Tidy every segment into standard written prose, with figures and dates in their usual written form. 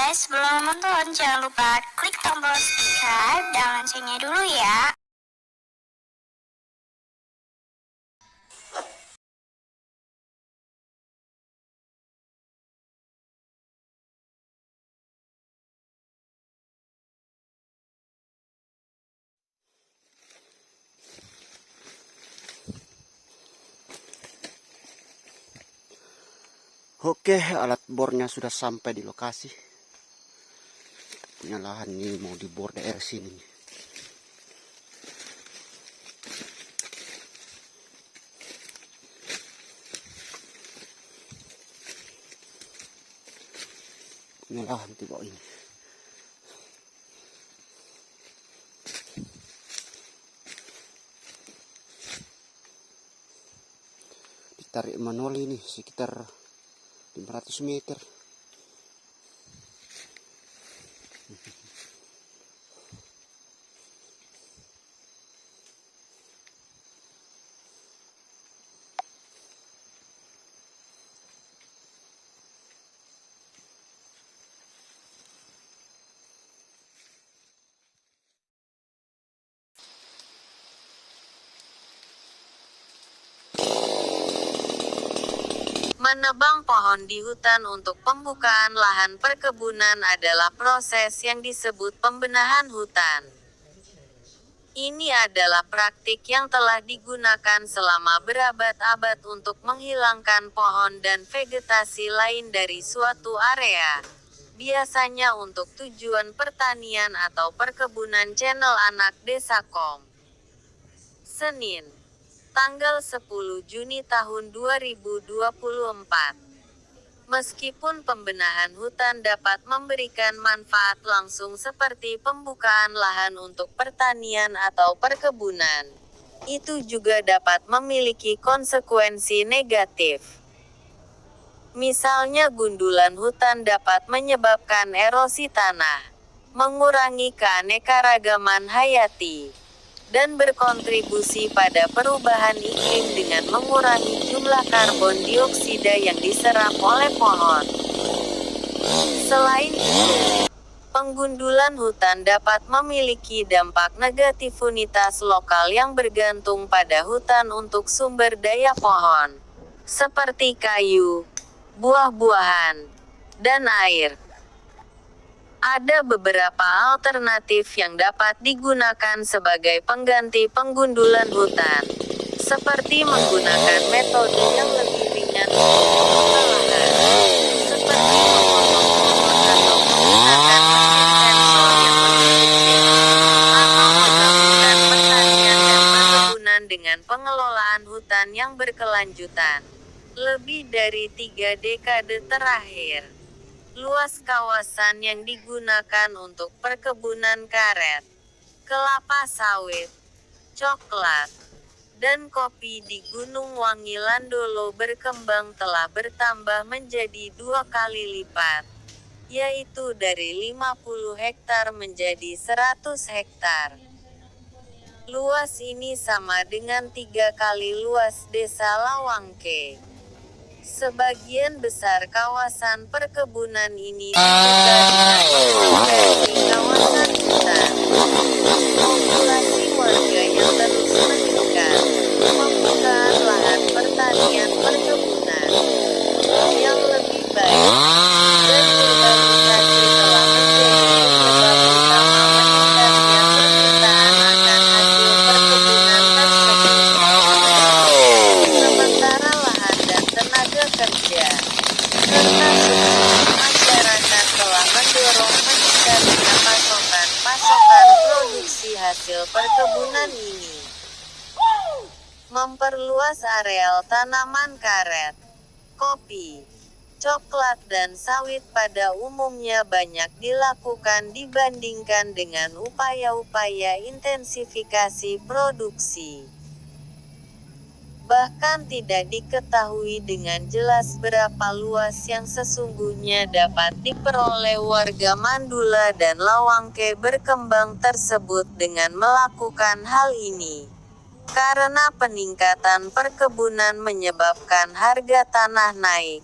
guys, sebelum menonton jangan lupa klik tombol subscribe dan loncengnya dulu ya. Oke, alat bornya sudah sampai di lokasi. Punya lahan ini mau dibor daerah sini. Punya lahan tiba ini. Ditarik manual ini sekitar 500 meter. Menebang pohon di hutan untuk pembukaan lahan perkebunan adalah proses yang disebut pembenahan hutan. Ini adalah praktik yang telah digunakan selama berabad-abad untuk menghilangkan pohon dan vegetasi lain dari suatu area. Biasanya untuk tujuan pertanian atau perkebunan. Channel Anak Desa.com. Senin, tanggal 10 Juni tahun 2024. Meskipun pembenahan hutan dapat memberikan manfaat langsung seperti pembukaan lahan untuk pertanian atau perkebunan, itu juga dapat memiliki konsekuensi negatif. Misalnya gundulan hutan dapat menyebabkan erosi tanah, mengurangi keanekaragaman hayati, dan berkontribusi pada perubahan iklim dengan mengurangi jumlah karbon dioksida yang diserap oleh pohon. Selain itu, penggundulan hutan dapat memiliki dampak negatifunitas lokal yang bergantung pada hutan untuk sumber daya pohon, seperti kayu, buah-buahan, dan air. Ada beberapa alternatif yang dapat digunakan sebagai pengganti penggundulan hutan, seperti menggunakan metode yang lebih ringan untuk membuka lahan, seperti memotong pohon atau menggunakan mesin sensor yang lebih kecil, atau menggabungkan pertanian dan perkebunan dengan pengelolaan hutan yang berkelanjutan. Lebih dari 3 dekade terakhir, luas kawasan yang digunakan untuk perkebunan karet, kelapa sawit, coklat, dan kopi di Gunung Wangi Landolo berkembang telah bertambah menjadi 2 kali lipat, yaitu dari 50 hektar menjadi 100 hektar. Luas ini sama dengan 3 kali luas Desa Lawangke. Sebagian besar kawasan perkebunan ini dibuka dengan mengkonversi kawasan hutan. Populasi warga yang terus meningkat, pembukaan lahan pertanian perkebunan yang lebih baik, dan urbanisasi telah menjadi penyebab utama meningkatnya permintaan akan hasil perkebunan tersebut. Sementara lahan dan tenaga kerja, serta subsidi masyarakat telah mendorong meningkatnya pasokan produksi hasil perkebunan ini. Memperluas areal tanaman karet, kopi, coklat dan sawit pada umumnya banyak dilakukan dibandingkan dengan upaya-upaya intensifikasi produksi. Bahkan tidak diketahui dengan jelas berapa luas yang sesungguhnya dapat diperoleh warga Mandula dan Lawangke berkembang tersebut dengan melakukan hal ini. Karena peningkatan perkebunan menyebabkan harga tanah naik,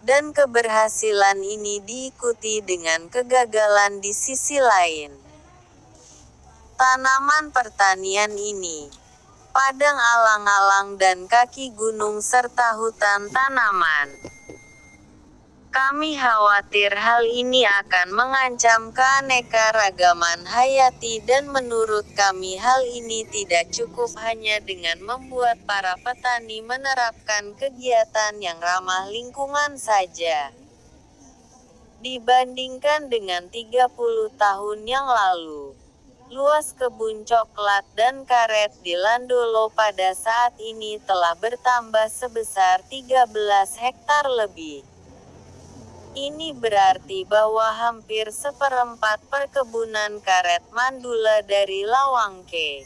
Dan keberhasilan ini diikuti dengan kegagalan di sisi lain. Tanaman pertanian ini, padang alang-alang dan kaki gunung serta hutan tanaman. Kami khawatir hal ini akan mengancam keanekaragaman hayati dan menurut kami hal ini tidak cukup hanya dengan membuat para petani menerapkan kegiatan yang ramah lingkungan saja. Dibandingkan dengan 30 tahun yang lalu, luas kebun coklat dan karet di Landolo pada saat ini telah bertambah sebesar 13 hektar lebih. Ini berarti bahwa hampir seperempat perkebunan karet Mandula dari Lawangke.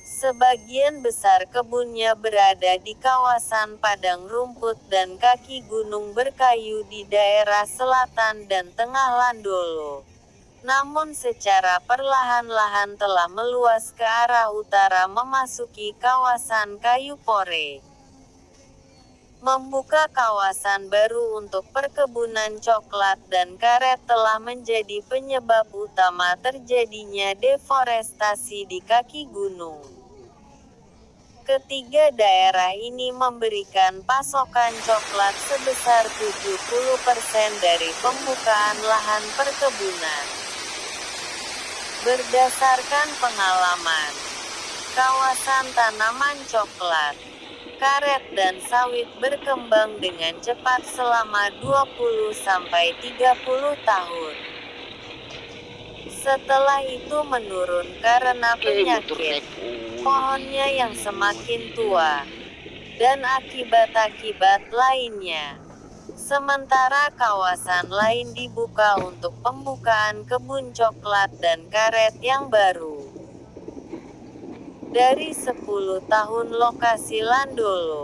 Sebagian besar kebunnya berada di kawasan padang rumput dan kaki gunung berkayu di daerah selatan dan tengah Landolo. Namun secara perlahan-lahan telah meluas ke arah utara memasuki kawasan Kayu Pore. Membuka kawasan baru untuk perkebunan coklat dan karet telah menjadi penyebab utama terjadinya deforestasi di kaki gunung. Ketiga daerah ini memberikan pasokan coklat sebesar 70% dari pembukaan lahan perkebunan. Berdasarkan pengalaman, kawasan tanaman coklat, karet dan sawit berkembang dengan cepat selama 20-30 tahun. Setelah itu menurun karena penyakit, pohonnya yang semakin tua, dan akibat-akibat lainnya. Sementara kawasan lain dibuka untuk pembukaan kebun coklat dan karet yang baru. Dari 10 tahun lokasi Landolo,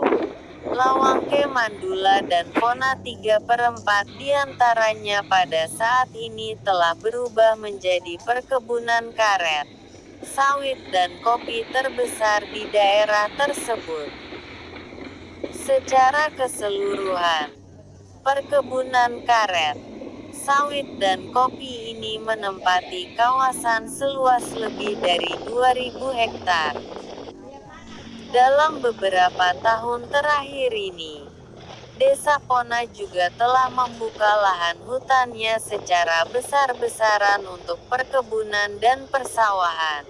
Lawangke, Mandula dan Pona 3/4 diantaranya pada saat ini telah berubah menjadi perkebunan karet, sawit dan kopi terbesar di daerah tersebut. Secara keseluruhan, perkebunan karet, sawit dan kopi ini menempati kawasan seluas lebih dari 2.000 hektar. Dalam beberapa tahun terakhir ini, Desa Pona juga telah membuka lahan hutannya secara besar-besaran untuk perkebunan dan persawahan.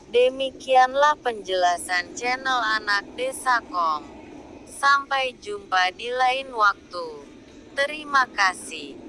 Demikianlah penjelasan channel Anak Desa.com. Sampai jumpa di lain waktu. Terima kasih.